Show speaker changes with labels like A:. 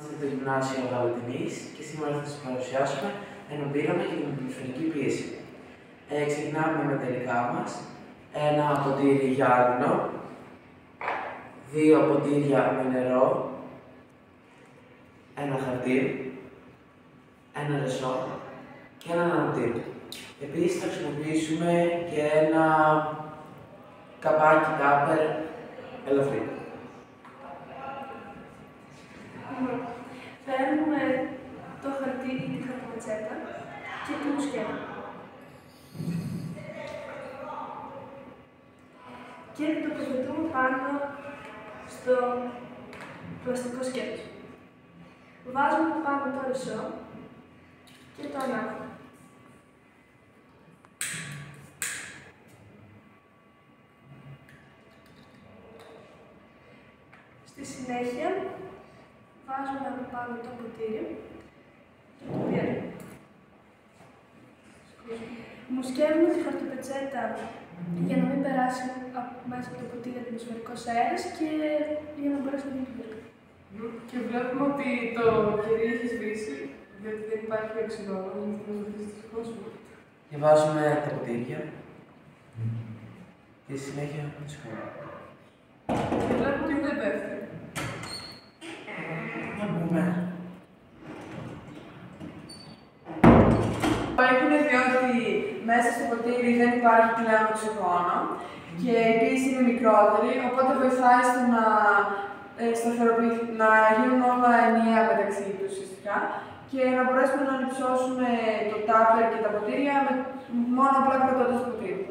A: Είμαστε το Γυμνάσιο Γαλατινής και σήμερα θα σας παρουσιάσουμε ένα πείραμα για την ατμοσφαιρική πίεση. Ξεκινάμε με τα υλικά μας. Ένα ποτήρι γυάλινο, 2 ποτήρια με νερό, ένα χαρτί, ένα ρεσό και ένα αναπτήριο. Επίσης θα χρησιμοποιήσουμε και ένα καπάκι τάπερ ελαφρύ.
B: Παίρνουμε το χαρτί ή τη χαρτοπετσέτα και το μουσκεύουμε. Και το τοποθετούμε πάνω στο πλαστικό σκέτο. Βάζουμε από πάνω το ρεσό και το ανάβουμε. Στη συνέχεια βάζουμε από πάνω το ποτήρι και το πιέρνουμε. Μουσκεύουμε τη χαρτοπετσέτα για να μην περάσει μέσα από το ποτήρι ατμοσφαιρικός αέρας και για να μπορέσει να γίνει πυρκά.
C: Και βλέπουμε ότι το κερί έχει σβήσει, γιατί δεν υπάρχει οξυγόνο, γιατί δεν έχει το κόσμο.
A: Και βάζουμε τα ποτήρια και στη συνέχεια τις χώρες.
C: Και βλέπουμε ότι δεν πέφτει.
A: Να μπούμε.
C: Έχουν διότι μέσα στο ποτήρι δεν υπάρχει πλέον οξυγόνο και η πίεση είναι μικρότερη, οπότε βοηθάει στο να γίνουν όλα ενιαία μεταξύ τους ουσιαστικά και να μπορέσουμε να ανυψώσουμε το τάπερ και τα ποτήρια μόνο απλά κρατώντας το ποτήρι.